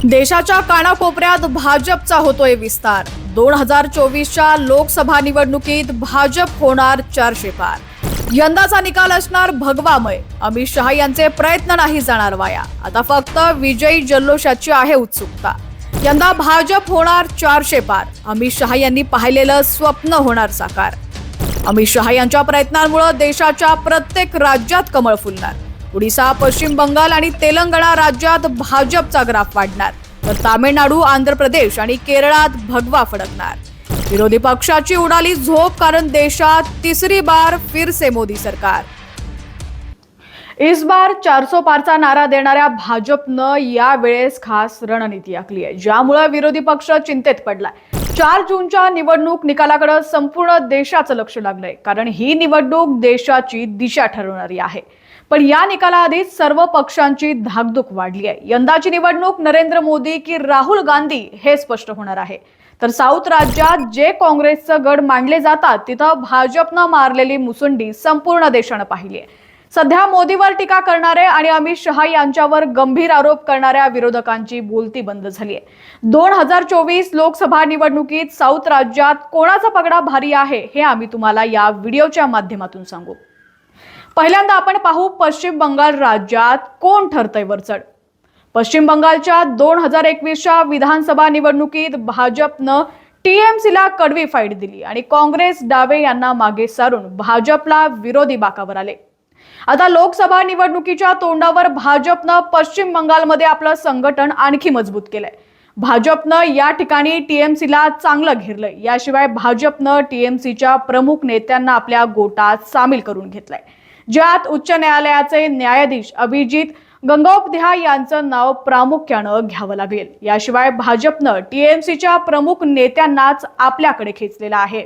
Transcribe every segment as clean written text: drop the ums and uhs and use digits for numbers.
देशाच्या कानाकोपऱ्यात भाजपचा होतोय विस्तार। 2024च्या लोकसभा निवडणुकीत भाजप होणार 400 पार। यंदाचा निकाल असणार भगवामय। अमित शहा यांचे प्रयत्न नाही जाणार वाया। आता फक्त विजयी जल्लोषाची आहे उत्सुकता। यंदा भाजप होणार 400 पार। अमित शहा यांनी पाहिलेलं स्वप्न होणार साकार। अमित शहा यांच्या प्रयत्नांमुळे देशाच्या प्रत्येक राज्यात कमळ फुलणार। ओडिशा, पश्चिम बंगाल आणि तेलंगणा राज्यात भाजपचा ग्राफ वाढणार, तर तामिळनाडू, आंध्र प्रदेश आणि केरळात भगवा फडकणार। विरोधी पक्षाची उडाली झोप, कारण देशात तिसरी बार फिर से मोदी सरकार। इस बार 400 पारचा नारा देणाऱ्या भाजपनं यावेळेस खास रणनीती आखली आहे, ज्यामुळे विरोधी पक्ष चिंतेत पडलाय। 4 जूनच्या निवडणूक निकालाकडे संपूर्ण देशाचं लक्ष लागलंय, कारण ही निवडणूक देशाची दिशा ठरवणारी आहे। पण या निकालाआधीच सर्व पक्षांची धाकधूक वाढली आहे। यंदाची निवडणूक नरेंद्र मोदी की राहुल गांधी हे स्पष्ट होणार आहे। तर साऊथ राज्यात जे काँग्रेसचं गड मानले जातात, तिथं भाजपनं मारलेली मुसंडी संपूर्ण देशानं पाहिली आहे। सध्या मोदीवर टीका करणारे आणि अमित शहा यांच्यावर गंभीर आरोप करणाऱ्या विरोधकांची बोलती बंद झाली आहे। 2024 लोकसभा निवडणुकीत साऊथ राज्यात कोणाचा पगडा भारी आहे हे आम्ही तुम्हाला या व्हिडिओच्या माध्यमातून सांगू। पहिल्यांदा आपण पाहू पश्चिम बंगाल राज्यात कोण ठरतंय वरचढ। पश्चिम बंगालच्या 2021च्या विधानसभा निवडणुकीत भाजपनं टीएमसीला कडवी फाईट दिली आणि काँग्रेस, डावे यांना मागे सारून भाजपला विरोधी बाकावर आले। आता लोकसभा निवडणुकीच्या तोंडावर भाजपनं पश्चिम बंगालमध्ये आपलं संघटन आणखी मजबूत केलंय। भाजपनं या ठिकाणी टीएमसीला चांगलं घेरलंय। याशिवाय भाजपनं टीएमसीच्या प्रमुख नेत्यांना आपल्या गोटात सामील करून घेतलंय, ज्यात उच्च न्यायालयाचे न्यायाधीश अभिजित गंगोपाध्याय यांचं नाव प्रामुख्यानं घ्यावं लागेल। याशिवाय भाजपनं टीएमसीच्या प्रमुख नेत्यांनाच आपल्याकडे खेचलेलं आहे।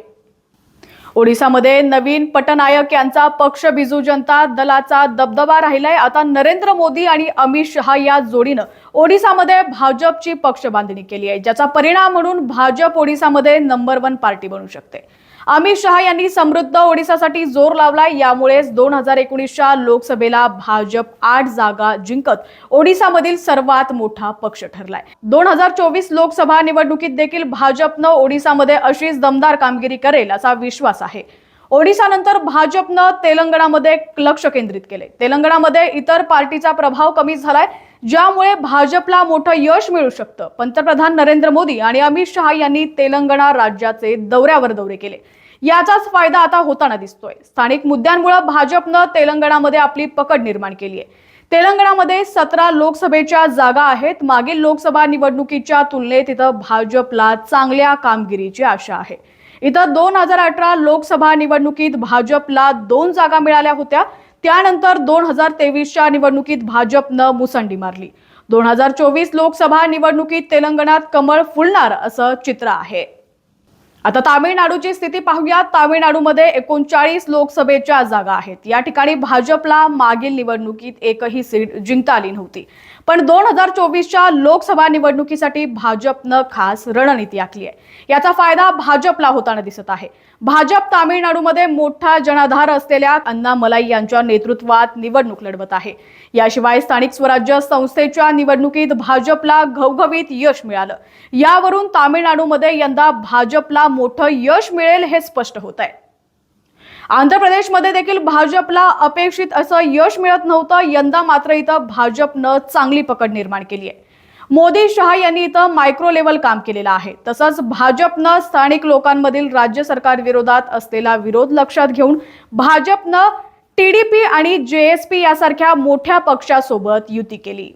ओडिशामध्ये नवीन पटनायक यांचा पक्ष बिजू जनता दलाचा दबदबा राहिलाय। आता नरेंद्र मोदी आणि अमित शहा या जोडीनं ओडिशामध्ये भाजपची पक्ष बांधणी केली आहे, ज्याचा परिणाम म्हणून भाजप ओडिशामध्ये नंबर 1 पार्टी बनू शकते। अमित शहा यांनी समृद्ध ओडिशासाठी जोर लावलाय। यामुळेच 2019च्या लोकसभेला भाजप 8 जागा जिंकत ओडिशामधील सर्वात मोठा पक्ष ठरलाय। 2024 लोकसभा निवडणुकीत देखील भाजपनं ओडिशामध्ये अशीच दमदार कामगिरी करेल असा विश्वास आहे। ओडिशानंतर भाजपनं तेलंगणामध्ये लक्ष केंद्रित केले। तेलंगणामध्ये इतर पार्टीचा प्रभाव कमी झालाय, ज्यामुळे भाजपला मोठं यश मिळू शकतं। पंतप्रधान नरेंद्र मोदी आणि अमित शहा यांनी तेलंगणा राज्याचे दौऱ्यावर दौरे केले, याचाच फायदा आता होताना दिसतोय। स्थानिक मुद्द्यांमुळे भाजपनं तेलंगणामध्ये आपली पकड निर्माण केली आहे। तेलंगणामध्ये 17 लोकसभेच्या जागा आहेत। मागील लोकसभा निवडणुकीच्या तुलनेत इथं भाजपला चांगल्या कामगिरीची आशा आहे। इथं 2018 लोकसभा निवडणुकीत भाजपला 2 जागा मिळाल्या होत्या। त्यानंतर 2023च्या निवडणुकीत भाजपनं मुसंडी मारली। 2024 लोकसभा निवडणुकीत तेलंगणात कमळ फुलणार असं चित्र आहे। आता तामिळनाडूची स्थिती पाहूया। तामिळनाडूमध्ये 39 लोकसभेच्या जागा आहेत। या ठिकाणी भाजपला मागील निवडणुकीत एकही सीट जिंकता आली नव्हती, पण 2024च्या लोकसभा निवडणुकीसाठी भाजपनं खास रणनीती आखली आहे। याचा फायदा भाजपला होताना दिसत आहे। भाजप तामिळनाडूमध्ये मोठा जनाधार असलेल्या अण्णामलाई यांच्या नेतृत्वात निवडणूक लढवत आहे। याशिवाय स्थानिक स्वराज्य संस्थेच्या निवडणुकीत भाजपला घवघवीत यश मिळालं। यावरून तामिळनाडूमध्ये यंदा भाजपला मोठं यश मिळेल हे स्पष्ट होत आहे। आंध्र प्रदेशमध्ये देखील भाजपला अपेक्षित असं यश मिळत नव्हतं। यंदा मात्र इथं भाजपनं चांगली पकड निर्माण केली आहे। मोदी, शहा यांनी इथं मायक्रो लेव्हल काम केलेलं आहे। तसंच भाजपनं स्थानिक लोकांमधील राज्य सरकार विरोधात असलेला विरोध लक्षात घेऊन भाजपनं टीडीपी आणि जेएसपी यासारख्या मोठ्या पक्षासोबत युती केली।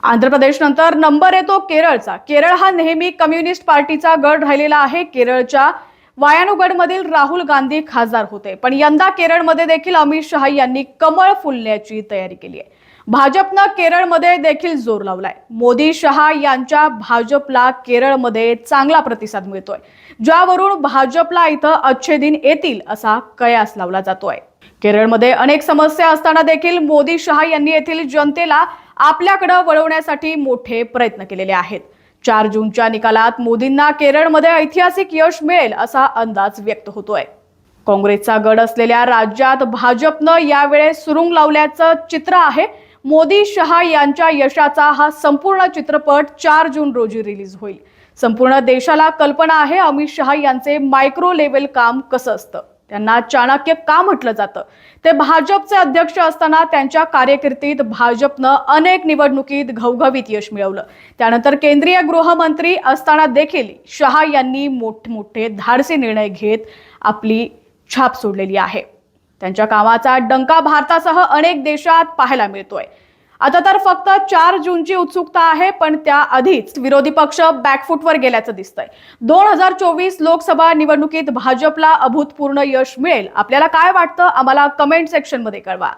आंध्र प्रदेश नंतर नंबर येतो केरळचा। केरळ हा नेहमी कम्युनिस्ट पार्टीचा गड राहिलेला आहे। केरळच्या वायानुगडमधील राहुल गांधी खासदार होते, पण यंदा केरळमध्ये देखील अमित शहा यांनी कमळ फुलण्याची तयारी केली आहे। भाजपनं केरळमध्ये देखील जोर लावलाय। मोदी, शहा यांच्या भाजपला केरळमध्ये चांगला प्रतिसाद मिळतोय, ज्यावरून भाजपला इथं अच्छे दिन येतील असा कयास लावला जातोय। केरळमध्ये अनेक समस्या असताना देखील मोदी, शहा यांनी येथील जनतेला आपल्याकडे वळवण्यासाठी मोठे प्रयत्न केलेले आहेत। 4 जूनच्या निकालात मोदींना केरळमध्ये ऐतिहासिक यश मिळेल असा अंदाज व्यक्त होतोय। काँग्रेसचा गड असलेल्या राज्यात भाजपनं यावेळेस सुरुंग लावल्याचं चित्र आहे। मोदी शहा यांच्या यशाचा हा संपूर्ण चित्रपट 4 जून रोजी रिलीज होईल. संपूर्ण देशाला कल्पना आहे अमित शहा यांचे मायक्रो लेव्हल काम कसं असतं. त्यांना चाणक्य का म्हटलं जातं. ते भाजपचे अध्यक्ष असताना त्यांच्या कारकिर्दीत भाजपनं अनेक निवडणुकीत घवघवीत यश मिळवलं. त्यानंतर केंद्रीय गृहमंत्री असताना देखील शहा यांनी मोठमोठे धाडसी निर्णय घेत आपली छाप सोडलेली आहे. त्यांच्या कामाचा डंका भारतासह अनेक देशात पाहायला मिळतोय. आता तर फक्त 4 जूनची उत्सुकता आहे, पण त्याआधीच विरोधी पक्ष बॅकफुटवर गेल्याचं दिसतंय. 2024 लोकसभा निवडणुकीत भाजपला अभूतपूर्व यश मिळेल. आपल्याला काय वाटतं आम्हाला कमेंट सेक्शन मध्ये कळवा.